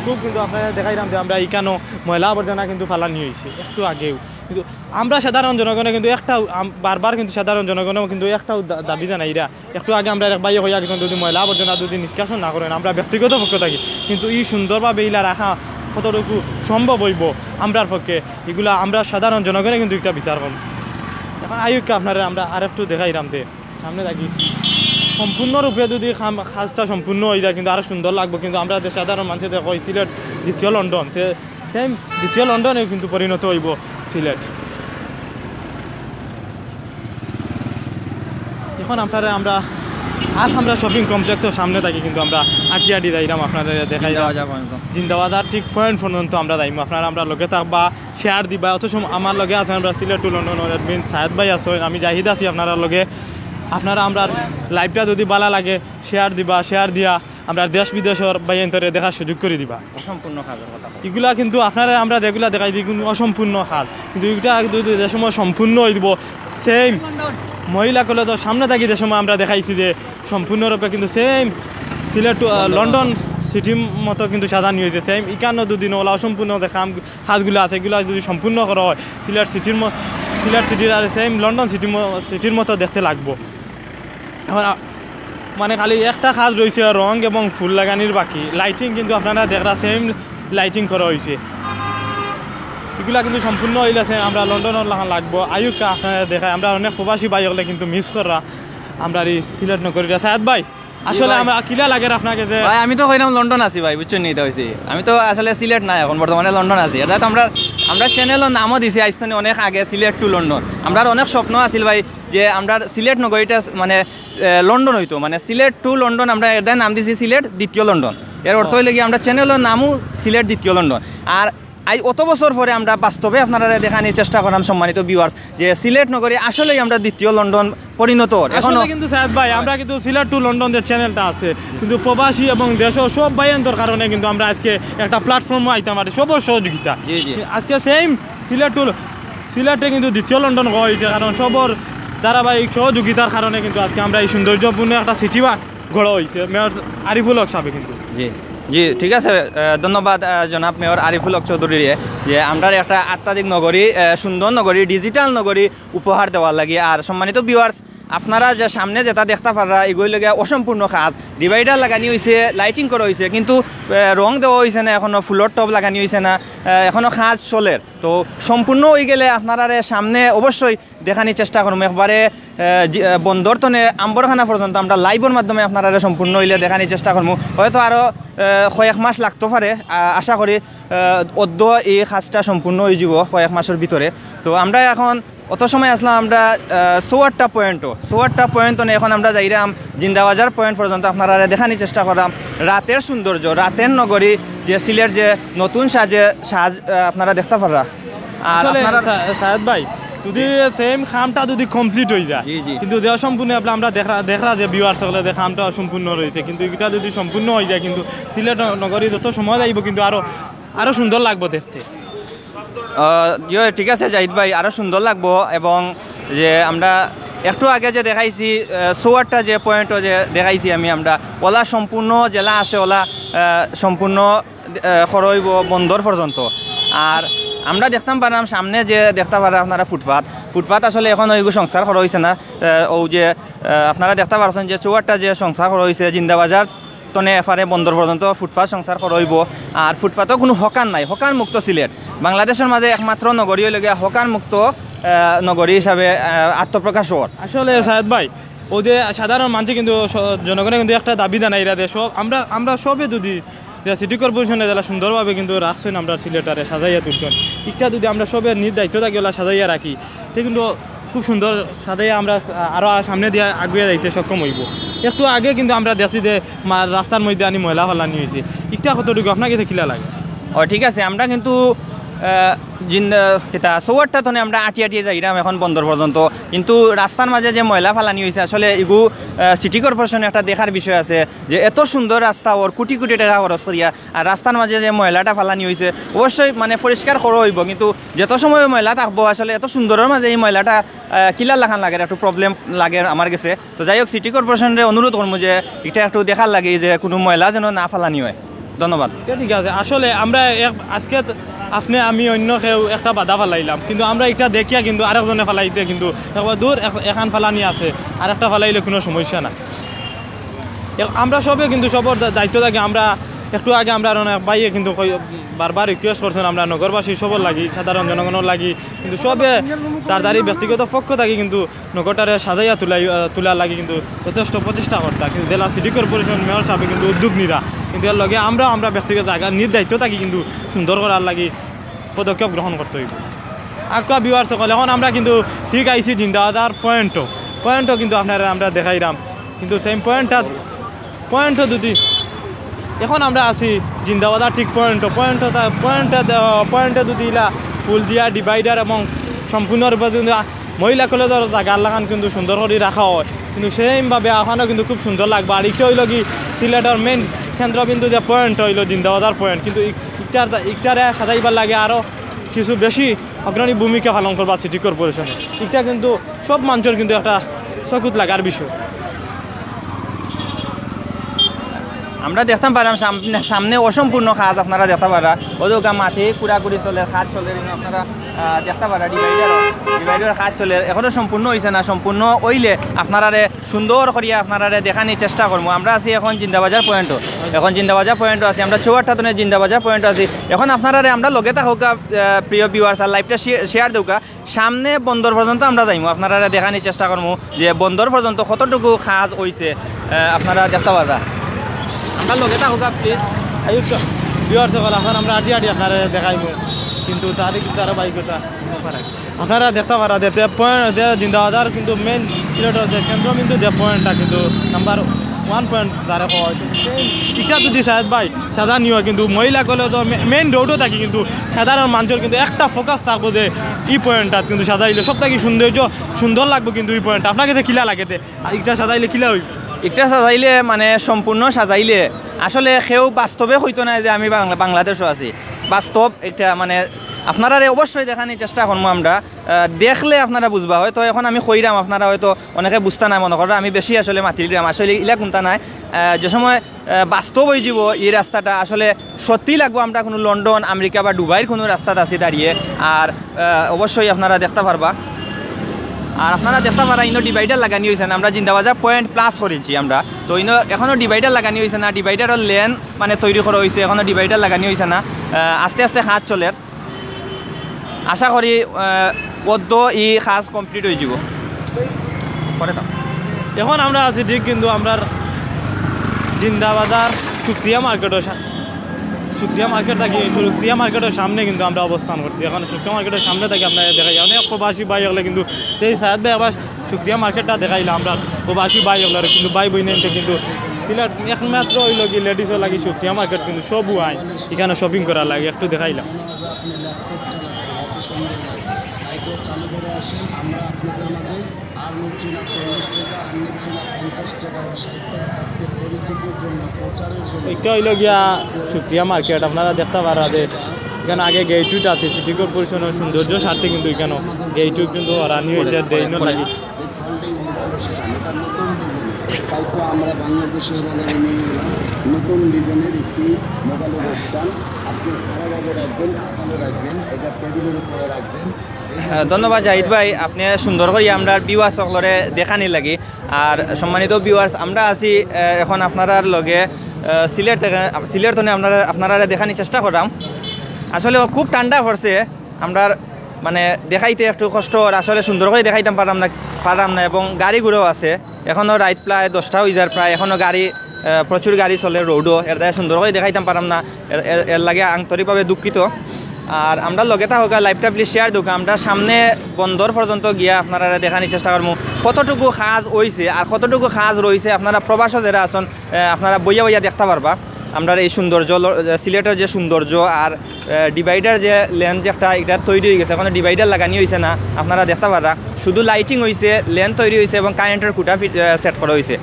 খুব কিন্তু আপনারা দেখাইলাম যে আমরা এইখানেও ময়লা আবর্জনা কিন্তু ফালানি হয়েছে একটু আগেও, কিন্তু আমরা সাধারণ জনগণে কিন্তু একটা বারবার কিন্তু সাধারণ জনগণেও কিন্তু একটাও দাবি জানাইরা একটু আগে আমরা এক বাইরে হইয়া কিন্তু যদি ময়লা আবর্জনা যদি নিষ্কাশন না করেন আমরা ব্যক্তিগত পক্ষ থাকি কিন্তু এই সুন্দরভাবে এইলা রাখা কতটুকু সম্ভব হইব আমরার পক্ষে এগুলা আমরা সাধারণ জনগণে কিন্তু একটা বিচার করব। এখন আয়ুককে আপনারা আমরা আর একটু দেখাইলাম যে সামনে থাকি সম্পূর্ণরূপে যদি কাজটা সম্পূর্ণ হয়ে যায় কিন্তু আরও সুন্দর লাগবে, কিন্তু আমরা যে সাধারণ মানুষদের কই সিলেট দ্বিতীয় লন্ডন, সেম দ্বিতীয় লন্ডনেও কিন্তু পরিণত হইব সিলেট। এখন আপনারা আমরা শপিং কমপ্লেক্সের সামনে থাকি কিন্তু আমরা আটিয়াটি যাইলাম আপনাদের দেখাই জিন্দাবাজার ঠিক পয়েন্ট পর্যন্ত আমরা যাইম। আপনারা আমরা লগে থাকবা শেয়ার দিবা, অথচ আমার লগে আছেন আমরা Sylhet to London admin Shahed ভাই আছেন, আমি জাহিদ আছি আপনারা লগে। আপনারা আমরা লাইভটা যদি ভালো লাগে শেয়ার দিবা, শেয়ার দিয়া আমরা দেশ বিদেশের বাইন্তরে দেখার সুযোগ করে দিবা।
অসম্পূর্ণ কাজের কথা
এগুলা কিন্তু আপনারা আমরা যেগুলা দেখাই দিই কিন্তু অসম্পূর্ণ কাজ, কিন্তু এটা যদি যে সময় সম্পূর্ণ হয়ে দিব সেম মহিলা কলেজের সামনে থাকি যে সময় আমরা দেখাইছি যে সম্পূর্ণরূপে কিন্তু সেম সিলেট লন্ডন সিটির মতো কিন্তু সাজানি হয়েছে সেম এখানে দুদিন ওলা অসম্পূর্ণ দেখা কাজগুলো আছে এগুলো যদি সম্পূর্ণ করা হয় সিলেট সিটির আর সেম লন্ডন সিটির মতো দেখতে লাগবো। এখন মানে খালি একটা কাজ রয়েছে রং এবং ফুল লাগানির বাকি, লাইটিং কিন্তু আপনারা দেখরা সেম লাইটিং করা হয়েছে, এগুলা কিন্তু সম্পূর্ণ হইলেছে আমরা লন্ডনের লাগবো। আয়ুকা আপনারা দেখায় আমরা অনেক প্রবাসী ভাই হলে কিন্তু মিস করা আমরা এই সিলেট নগরীটা সাহেদ ভাই আসলে আমরা কিলা লাগে আপনাকে যে
ভাই আমি তো কইলাম লন্ডন আছি ভাই, বুঝছেন নিতে হয়েছি, আমি তো আসলে সিলেট নাই এখন বর্তমানে লন্ডন আছি। এটা তো আমরা চ্যানেলের নামও দিছি আইসনি অনেক আগে, সিলেট টু লন্ডন। আমরা অনেক স্বপ্ন আছিল ভাই যে আমরা সিলেট নগরীটা মানে লন্ডন হইতো, মানে সিলেট টু লন্ডন, আমরা এর নাম দিছি সিলেট দ্বিতীয় লন্ডন। এর অর্থ হইলে কি আমরা চ্যানেলের নামও সিলেট দ্বিতীয় লন্ডন। আর অত বছর পরে আমরা বাস্তবে আপনারা দেখানোর চেষ্টা করলাম সম্মানিত ভিউয়ার্স যে সিলেট নগরী আসলেই আমরা দ্বিতীয় লন্ডন পরিণত। এখন
কিন্তু সাহেদ ভাই আমরা কিন্তু সিলেট টু লন্ডন যে চ্যানেলটা আছে কিন্তু প্রবাসী এবং দেশের সব ভাইয়ের কারণে কিন্তু আমরা আজকে একটা প্ল্যাটফর্মে আইতে পারি সবর সহযোগিতা। আজকে সেম সিলেটে কিন্তু দ্বিতীয় লন্ডন হয়েছে কারণ সবর ধারাবাহিক সহযোগিতার কারণে কিন্তু আজকে আমরা এই সৌন্দর্যপূর্ণ একটা সিটি গড়া হয়েছে মেয়র আরিফুল হক সাহেব কিন্তু।
জি ঠিক আছে, ধন্যবাদ জনাব মেয়র আরিফুল হক চৌধুরী যে আমরা একটা আত্মাধিক নগরী, সুন্দর নগরী, ডিজিটাল নগরী উপহার দেওয়ার লাগে। আর সম্মানিত ভিউয়ার্স আপনারা যে সামনে যেটা দেখতে পারা এগুলি লাগে অসম্পূর্ণ কাজ, ডিভাইডার লাগানি হয়েছে, লাইটিং করা হয়েছে, কিন্তু রং দেওয়া হয়েছে না, এখনও ফুলর টপ লাগানি হয়েছে না, এখনও কাজ চলের। তো সম্পূর্ণ হয়ে গেলে আপনারা সামনে অবশ্যই দেখানোর চেষ্টা করবো একবারে বন্দর তনে আম্বরখানা পর্যন্ত আমরা লাইভের মাধ্যমে আপনারা সম্পূর্ণ হইলে দেখানোর চেষ্টা করবো। হয়তো আরও কয়েক মাস লাগতে পারে, আশা করি অদ্য এই কাজটা সম্পূর্ণ হয়ে যাব কয়েক মাসের ভিতরে। তো আমরা এখন অত সময় আসলাম আমরা 4টা পয়েন্ট এখন আমরা যাইরাম জিন্দাবাজার পয়েন্ট পর্যন্ত আপনারা দেখানোর চেষ্টা করলাম রাতের সৌন্দর্য, রাতের নগরী যে সিলেট যে নতুন সাজ আপনারা দেখতে পারা। আর
সাহেদ ভাই যদি সেম কামটা যদি কমপ্লিট হয়ে যায় কিন্তু দেওয়া সম্পূর্ণ আমরা দেখা যে ভিউয়ার্স সকলে যে কামটা সম্পূর্ণ রয়েছে, কিন্তু এটা যদি সম্পূর্ণ হয়ে যায় কিন্তু সিলেট নগরী যত সময় যাইব কিন্তু আরো সুন্দর লাগবে দেখতে।
ঠিক আছে জাহিদ ভাই, আরও সুন্দর লাগবো। এবং যে আমরা একটু আগে যে দেখাইছি 4টা যে পয়েন্টও যে দেখাইছি আমরা ওলা সম্পূর্ণ জেলা আছে, ওলা সম্পূর্ণ খরইব বন্দর পর্যন্ত। আর আমরা দেখতাম পারাম সামনে যে দেখতে পারা আপনারা ফুটপাথ আসলে এখন ওইগুলো সংস্কার করা হয়েছে না। ও যে আপনারা দেখতে পারছেন যে 4টা যে সংস্কার করা হয়েছে জিন্দাবাজার তনে এফারে বন্দর পর্যন্ত ফুটপাথ সংস্কার করা হইব। আর ফুটপাথও কোনো হকান নাই, হকান মুক্ত সিলেট বাংলাদেশের মাঝে একমাত্র নগরী হয়ে গিয়ে হকান মুক্ত নগরী হিসাবে আত্মপ্রকাশ হওয়ার।
আসলে সাহেদ ভাই ও যে সাধারণ মানুষ কিন্তু জনগণের কিন্তু একটা দাবি জানাইরা দেয় সব আমরা সবে যদি সিটি কর্পোরেশনে যারা সুন্দরভাবে কিন্তু রাখছেন আমরা সিলেটারে সাজাইয়া তুলছেন, এটা যদি আমরা সবের নিজ দায়িত্ব থাকি ওলা সাজাইয়া রাখি তো কিন্তু খুব সুন্দর সাজাইয়া আমরা আরও সামনে দিয়ে আগুয়ে যাইতে সক্ষম হইব। একটু আগে কিন্তু আমরা দেখছি যে রাস্তার মধ্যে আনি ময়লা ফেলানি হয়েছে, এটা কতটুকু আপনাকে কিলা লাগে?
ঠিক আছে, আমরা কিন্তু 4টা তনে আমরা আটিয়ে যাইরাম এখন বন্দর পর্যন্ত, কিন্তু রাস্তার মাঝে যে ময়লা ফালানি হয়েছে আসলে এগু সিটি কর্পোরেশনে একটা দেখার বিষয় আছে যে এত সুন্দর রাস্তা ওর কোটি কোটি টাকা খরচ করিয়া আর রাস্তার মাঝে যে ময়লাটা ফালানি হয়েছে অবশ্যই মানে পরিষ্কার করা হইব, কিন্তু যত সময় ময়লা থাকবো আসলে এত সুন্দরের মাঝে এই ময়লাটা কিলার লাখান লাগে, একটু প্রবলেম লাগে আমার কাছে। তো যাই হোক সিটি কর্পোরেশনের অনুরোধ করবো যে এটা একটু দেখার লাগে যে কোনো ময়লা যেন না ফালানি হয়। ধন্যবাদ।
ঠিক আছে, আসলে আমরা আজকে আপনি আমি অন্য কেউ একটা বাধা ফালাইলাম কিন্তু আমরা এটা দেখিয়া কিন্তু আরেকজনে ফালাইতে কিন্তু দূর এখান ফালানি আছে আর একটা ফালাইলে কোনো সমস্যা না। আমরা সবে কিন্তু সবর দায়িত্ব থাকে। আমরা একটু আগে আমরা বাইয়ে কিন্তু বারবার রিকোয়েস্ট করছেন আমরা নগরবাসী সবর লাগি সাধারণ জনগণের লাগি কিন্তু সবে তার দ্বারি ব্যক্তিগত পক্ষ থাকি কিন্তু নগরটারে সাজাইয়া তোলার লাগি কিন্তু যথেষ্ট প্রচেষ্টা করতা, কিন্তু জেলা সিটি কর্পোরেশন মেয়র সাহেব কিন্তু উদ্যোগ নিরা, কিন্তু এর লগে আমরা ব্যক্তিগত জায়গা নিজ দায়িত্ব থাকি কিন্তু সুন্দর করার লাগি পদক্ষেপ গ্রহণ করতে হইব। আঁকা ভিউয়ার্স সকল এখন আমরা কিন্তু ঠিক আইছি জিন্দাবাজার পয়েন্টও কিন্তু আপনারা আমরা দেখাইলাম, কিন্তু সেম পয়েন্টও যদি এখন আমরা আছি জিন্দাবাজার ঠিক পয়েন্টে যদি ফুল দিয়া ডিভাইডার এবং সম্পূর্ণরূপে যদি মহিলা কলেজের জায়গার লাগান কিন্তু সুন্দর করে রাখা হয় কিন্তু সেইমভাবে এখনও কিন্তু খুব সুন্দর লাগবে। আর এটা হইল কি সিলেটের মেইন কেন্দ্রবিন্দু যে পয়েন্ট হইল জিন্দাবাজার পয়েন্ট, কিন্তু ইটারে সাজাইবার লাগে আরও কিছু বেশি অগ্রণী ভূমিকা পালন করবা সিটি কর্পোরেশনে। এটা কিন্তু সব মানুষের কিন্তু একটা চকুত লাগার বিষয়।
আমরা দেখতাম পারাম সামনে অসম্পূর্ণ কাজ আপনারা দেখতে পারা ওদৌকা মাঠে কুড়াকুড়ি চলে কাজ চলে আপনারা দেখতে পারা ডিভাইডার কাজ চলে এখনো সম্পূর্ণ হয়েছে না সম্পূর্ণ হইলে আপনারা সুন্দর করিয়া আপনারা দেখানোর চেষ্টা করবো আমরা আছি এখন জিন্দাবাজার পয়েন্টও এখন জিন্দাবাজার পয়েন্টও আছি আমরা চৌহাট্টাতনে জিন্দাবাজার পয়েন্ট আছি এখন আপনারা আমরা লগে থাকুকা প্রিয় ভিউয়ার্স আর লাইভটা শেয়ার দেউকা সামনে বন্দর পর্যন্ত আমরা যাইমু আপনারা দেখানোর চেষ্টা করবো যে বন্দর পর্যন্ত কতটুকু কাজ হয়েছে আপনারা দেখতে পারবা আমরা লগে থাকুকা প্লিজ
ভিউয়ার্স সকল এখন আমরা আটি আপনারা দেখাইব কিন্তু তারা বাইকতা আপনারা দেখতে পারা দেখতে পয়েন্ট জিন্দাবাজার কিন্তু মেন সিলেটের যে কেন্দ্রবিন্দু যে পয়েন্টটা কিন্তু নাম্বার 1 পয়েন্ট তারা ইচ্ছা যদি সাহেব ভাই সাদা নিও কিন্তু মহিলা গেলেও তো মেইন রোডও থাকি কিন্তু সাধারণ মানুষের কিন্তু একটা ফোকাস থাকবো যে এই পয়েন্টটা কিন্তু সাজাইলে সব থেকে সুন্দর লাগবে কিন্তু এই পয়েন্টটা আপনার কাছে কিলা লাগে ইচ্ছা সাজাইলে কিলা হইব
ইচ্ছা সাজাইলে মানে সম্পূর্ণ সাজাইলে আসলে কেউ বাস্তবে হইতো না যে আমি বাংলাদেশও আছি বাস্তব এটা মানে আপনারা অবশ্যই দেখানোর চেষ্টা করবো আমরা দেখলে আপনারা বুঝবা হয়তো এখন আমি কইরাম আপনারা হয়তো অনেকে বুঝতে নাই মনে করেন আমি বেশি আসলে মাতিলাম আসলে ইলা কোনটা নাই যে সময় বাস্তব হয়ে যাব এই রাস্তাটা আসলে সত্যি লাগবো আমরা কোনো লন্ডন আমেরিকা বা দুবাইয়ের কোনো রাস্তাতে আছি দাঁড়িয়ে আর অবশ্যই আপনারা দেখতে পারবা আর আপনারা দেখতে পারা ইনো ডিভাইডার লাগানি হয়েছে না আমরা জিন্দাবাজার পয়েন্ট প্লাস করেছি আমরা তো ইনো এখনও ডিভাইডার লাগানি হয়েছে না ডিভাইডারের লেন মানে তৈরি করা হয়েছে এখনও ডিভাইডার লাগানি হয়েছে না আস্তে আস্তে কাজ চলে আশা করি পদ্ম ই কাজ কমপ্লিট হয়ে যাব পরে
এখন আমরা আছি ঠিক কিন্তু আমরা জিন্দাবাজার শুক্রিয়া মার্কেটের শুক্রিয়া মার্কেটের সামনে কিন্তু আমরা অবস্থান করছি এখন শুক্রিয়া মার্কেটের সামনে থেকে আপনারা দেখাই অনেক প্রবাসী ভাই হলে কিন্তু এই সাহেব ভাই আবার শুক্রিয়া মার্কেটটা দেখাইলাম আমরা প্রবাসী ভাই হলে কিন্তু ভাই বই নিতে কিন্তু সিলেট একমাত্র হইল কি লেডিসও লাগি শুক্রিয়া মার্কেট কিন্তু সবু আইন এখানে শপিং করার লাগে একটু দেখাইলাম এটা হইল গিয়া শুক্রিয়া মার্কেট আপনারা দেখতে পারা যে এখানে আগে গেইটুইট আছে সিটি কর্পোরেশনের সৌন্দর্য স্বার্থে কিন্তু এখানে গেইটুইট কিন্তু রানি হয়েছে ডেইনও লাগি
আমরা বাংলাদেশের নতুন ডিজাইনের একটি মোবাইল অনুষ্ঠান আপনি ভালোভাবে রাখবেন এটা টেবিলের উপরে রাখবেন
ধন্যবাদ জাহিদ ভাই আপনি সুন্দর করে আমরা ভিউয়ার্স সকলরে দেখানি লাগে আর সম্মানিত ভিউয়ার্স আমরা আছি এখন আপনার লগে সিলেট থেকে আপনারা দেখানি চেষ্টা করলাম আসলে খুব ঠান্ডা পড়ছে আমরা মানে দেখাইতে একটু কষ্ট আসলে সুন্দর করে দেখাইতাম পারলাম না এবং গাড়ি ঘুরেও আছে এখনও রাইট প্রায় 10টা হয়ে যার প্রায় এখনও গাড়ি প্রচুর গাড়ি চলে রোডও এর দ্বারা সুন্দর করে দেখাইতাম পারলাম না এর লাগে আন্তরিকভাবে দুঃখিত আর আমরা লগে থাকা লাইভটা প্লিজ শেয়ার দুঃখ আমরা সামনে বন্দর পর্যন্ত গিয়া আপনারা দেখানোর চেষ্টা করবো কতটুকু কাজ হয়েছে আর কতটুকু কাজ রয়েছে আপনারা প্রবাসী যারা আছেন আপনারা বইয়া দেখতে পারবা আমরা এই সৌন্দর্য সিলেটের যে সৌন্দর্য আর ডিভাইডার যে লেন যে একটা এটা তৈরি হয়ে গেছে এখন ডিভাইডার লাগানি হয়েছে না আপনারা দেখতে পারবা শুধু লাইটিং হয়েছে লেন তৈরি হয়েছে এবং কারেন্টের খুঁটা সেট করা হয়েছে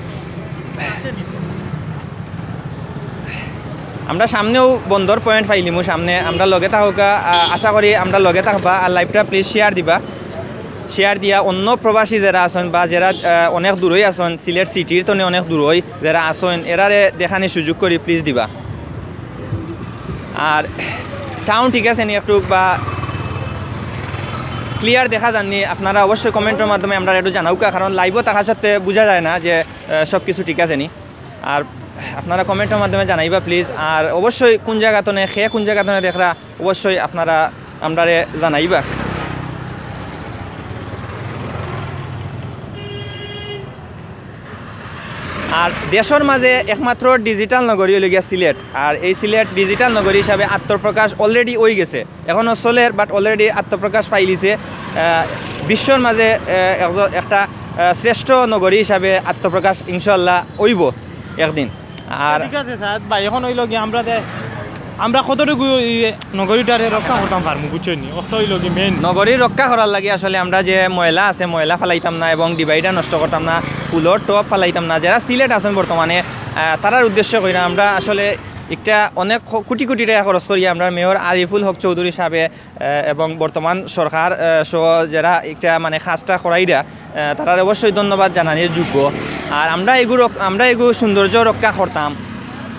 আমরা সামনেও বন্দর পয়েন্ট পাইলিমু সামনে আমরা লগে থাকা আশা করি আমরা লগে থাকবা আর লাইভটা প্লিজ শেয়ার দিয়া অন্য প্রবাসী যারা আছেন বা যারা অনেক দূরই আছেন সিলেট সিটির তো অনেক দূরই যারা আছেন এরারে দেখানোর সুযোগ করি প্লিজ দিবা আর চাউন্ড ঠিক আছে নি একটু বা ক্লিয়ার দেখা যাননি আপনারা অবশ্যই কমেন্টের মাধ্যমে আমরা একটু জানাউকা কারণ লাইভও থাকা সত্ত্বে বোঝা যায় না যে সব কিছু ঠিক আছে নি আর আপনারা কমেন্টের মাধ্যমে জানাইবা প্লিজ আর অবশ্যই কোন জায়গাতনে কোন জায়গাতনে দেখরা অবশ্যই আপনারা আমরা জানাইবা আর দেশের মাঝে একমাত্র ডিজিটাল নগরী হয়ে গিয়া সিলেট আর এই সিলেট ডিজিটাল নগরী হিসাবে আত্মপ্রকাশ অলরেডি হয়ে গেছে এখনও চলের বাট অলরেডি আত্মপ্রকাশ পাইলিছে বিশ্বর মাঝে একটা শ্রেষ্ঠ নগরী হিসাবে আত্মপ্রকাশ ইনশাল্লাহ হইব একদিন আর
ঠিক আছে স্যার ভাই এখন হইল কি আমরা কতটুকু নগরীটারে রক্ষা করতাম পারবো বুঝছেন অত হইল কি মেইন
নগরী রক্ষা করার লাগে আসলে আমরা যে ময়লা আছে ময়লা ফেলাইতাম না এবং ডিভাইডার নষ্ট করতাম না ফুলের টপ ফেলাইতাম না যারা সিলেট আছেন বর্তমানে তারার উদ্দেশ্য করি না আমরা আসলে একটা অনেক কোটি কোটি টাকা খরচ করি আমরা মেয়র আরিফুল হক চৌধুরী সাহেবে এবং বর্তমান সরকার সহ যারা একটা মানে কাজটা করাইরা তারা অবশ্যই ধন্যবাদ জানানোর যোগ্য আর আমরা এগুলো সৌন্দর্য রক্ষা করতাম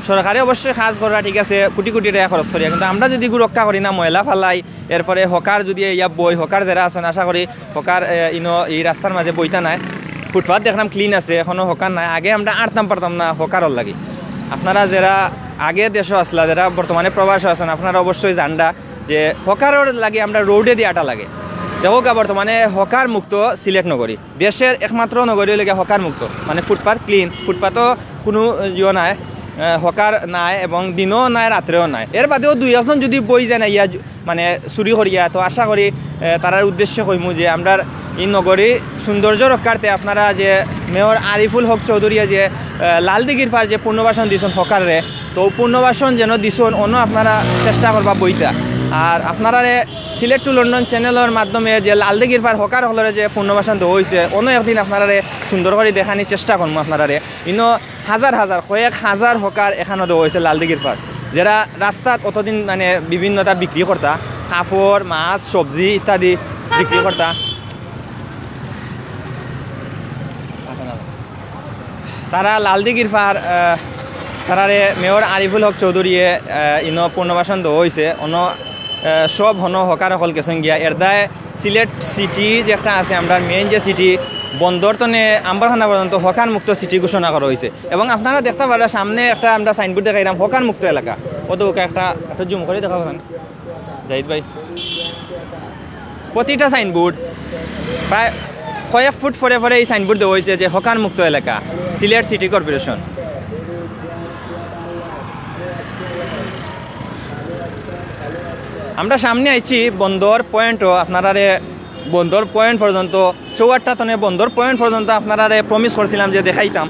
সরকারে অবশ্যই কাজ করা ঠিক আছে, কোটি কোটি টাকা খরচ করিয়া, কিন্তু আমরা যদি রক্ষা করি না, ময়লা ফালাই, এরপরে হকার যদি ইয়া বই, হকার যারা আছেন আশা করি হকার এই রাস্তার মাঝে বইতা নাই, ফুটপাথ দেখলাম ক্লিন আছে, এখনও হকার নাই। আগে আমরা আটতাম পারতাম না হকারর লাগি। আপনারা যারা আগে দেশও আসলা, যারা বর্তমানে প্রবাস আছেন, আপনারা অবশ্যই জানডা যে হকারর লাগে আমরা রোডে দিয়ে আটা লাগে। দেখো বর্তমানে হকার মুক্ত সিলেট নগরী, দেশের একমাত্র নগরী লেগে হকার মুক্ত, মানে ফুটপাথ ক্লিন, ফুটপাথও কোনো ইয়ে নাই, হকার নাই, এবং দিনও নাই রাত্রেও নাই। এর বাদেও দুই একজন যদি বই যায় না ইয়া মানে চুরি করিয়া, তো আশা করি তারার উদ্দেশ্য কইমু যে আমরা এই নগরী সৌন্দর্য রক্ষার্থে আপনারা যে মেয়র আরিফুল হক চৌধুরীয়ে যে লালদিঘির পার যে পুনর্বাসন দিছেন হকারে, তো পুনর্বাসন যেন দিছেন অন্য আপনারা চেষ্টা করবা বইটা। আর আপনারা সিলেট টু লন্ডন চ্যানেলের মাধ্যমে যে লালদিঘির পার হকার হলরে যে পুনর্বাসন দেওয়া হয়েছে, অন্য একদিন আপনারা সুন্দর করে দেখানোর চেষ্টা করবো। আপনারা ইনো হাজার হাজার কয়েক হাজার হকার এখানে দেওয়া হয়েছে লালদিঘির পার, যারা রাস্তাত অতদিন মানে বিভিন্নতা বিক্রি করতা, কাপড় মাছ সবজি ইত্যাদি বিক্রি করতা। তারা লালদিঘির পার তারারে মেয়র আরিফুল হক চৌধুরীয়ে ইনো পুনর্বাসন দেওয়া হয়েছে, অন্য সব হন হকার হল গেছেন গিয়া। এর দায় সিলেট সিটি যে একটা আছে আমরা মেইন যে সিটি বন্দর তনে আম্বারখানা পর্যন্ত হকার মুক্ত সিটি ঘোষণা করা হয়েছে। এবং আপনারা দেখতে পারেন সামনে একটা আমরা সাইনবোর্ড দেখাইলাম হকার মুক্ত এলাকা, ওদের একটা জুম করে দেখা পাবেন জাহিদ ভাই। প্রতিটা সাইনবোর্ড প্রায় কয়েক ফুট পরে পরে এই সাইনবোর্ড দেওয়া হয়েছে যে হকার মুক্ত এলাকা সিলেট সিটি কর্পোরেশন। আমরা সামনে আইছি বন্দর পয়েন্টও, আপনারা বন্দর পয়েন্ট পর্যন্ত ৪টা তনে বন্দর পয়েন্ট পর্যন্ত আপনারা প্রমিস করছিলাম যে দেখাইতাম।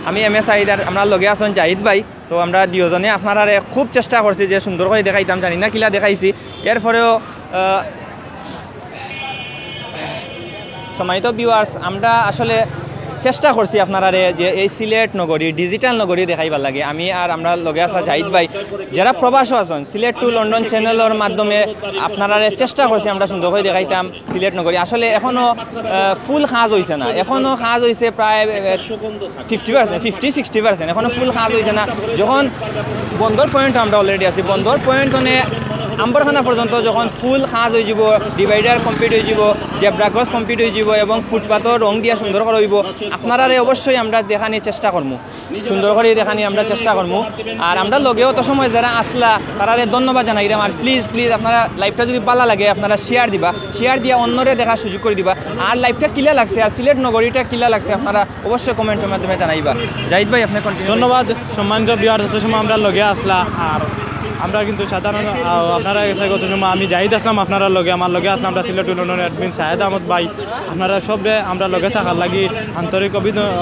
আমি এম এ সাইদার আমরা লগে আছেন জাহিদ ভাই, তো আমরা দুজনে আপনারা খুব চেষ্টা করছি যে সুন্দর করে দেখাইতাম, জানি না কিলা দেখাইছি। এরপরেও সম্মানিত ভিউয়ার্স, আমরা আসলে চেষ্টা করছি আপনারা যে এই সিলেট নগরী ডিজিটাল নগরী দেখাইবার লাগে। আমি আর আমরা লগে আসা জাহিদ ভাই যারা প্রবাসও আছেন, সিলেট টু লন্ডন চ্যানেলের মাধ্যমে আপনারা চেষ্টা করছি আমরা সুন্দর করে দেখাইতাম সিলেট নগরী। আসলে এখনও ফুল কাজ হয়েছে না, এখনও কাজ হয়েছে প্রায় 50%, 50-60%, এখনও ফুল কাজ হয়েছে না। যখন বন্দর পয়েন্ট আমরা অলরেডি আছি, বন্দর পয়েন্ট মানে আম্বরখানা পর্যন্ত যখন ফুল কাজ হয়ে যাব, ডিভাইডার কমপ্লিট হয়ে যাব, জেব্রা ক্রস কমপ্লিট হয়ে যাব, এবং ফুটপাথও রং দিয়া সুন্দর করে হইব, আপনারা অবশ্যই আমরা দেখানির চেষ্টা করবো, সুন্দর করে দেখানি আমরা চেষ্টা করবো। আর আমরা লগেও তো সময় যারা আসলা তারা ধন্যবাদ জানাই। আর প্লিজ প্লিজ আপনারা লাইভটা যদি ভালো লাগে আপনারা শেয়ার দিবা, শেয়ার দিয়া অন্যরে দেখার সুযোগ করে দিবা। আর লাইভটা কিলা লাগছে আর সিলেট নগরীটা কিলা লাগছে আপনারা অবশ্যই কমেন্টের মাধ্যমে জানাইবা। জাহিদ ভাই আপনি কন্টিনিউ।
ধন্যবাদ সম্মানিত বিহার, যত সময় আমরা লগে আসলা। আর আমরা কিন্তু সাধারণ আপনারা গেছে গত সময় আমি জাহিদ আসলাম আপনারা লগে, আমার লগে আসলাম আমরা Sylhet to London admin Shahed Ahmed ভাই। আপনারা সবরে আমরা লগে থাকার লাগি আন্তরিক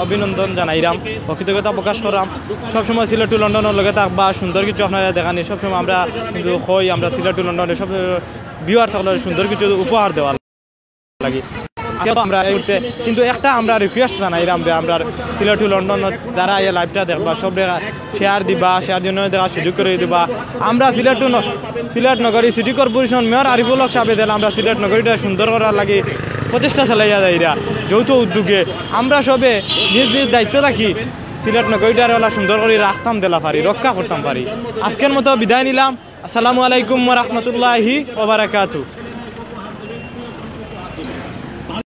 অভিনন্দন জানাইরাম, কৃতজ্ঞতা প্রকাশ করাম। সবসময় সিলেট টু লন্ডনের লগে থাকবা, সুন্দর কিছু আপনারা দেখানি সবসময় আমরা কিন্তু হই আমরা সিলেট টু লন্ডনের সব ভিউয়ার সকলের সুন্দর কিছু উপহার দেওয়ার লাগি। আমরা এই মুহূর্তে কিন্তু একটা আমরা রিকোয়েস্ট জানাইলাম যে আমরা সিলেট টু লন্ডন যারা এই লাইভটা দেখবা সব শেয়ার দিবা, শেয়ার জন্য দেখার সুযোগ করে দিবা। আমরা সিলেট নগরী city corporation mayor Ariful Haque সাহেব দিলাম আমরা সিলেট নগরীটা সুন্দর করার লাগে প্রচেষ্টা চালাইয়া যাইরা যৌথ উদ্যোগে আমরা সবে নিজ নিজ দায়িত্ব থাকি সিলেট নগরীটার হলা সুন্দর করে রাখতাম দিলা পারি, রক্ষা করতাম পারি। আজকের মতো বিদায় নিলাম। আসসালামু আলাইকুম ওয়া রাহমাতুল্লাহি ওয়া বারাকাতুহু।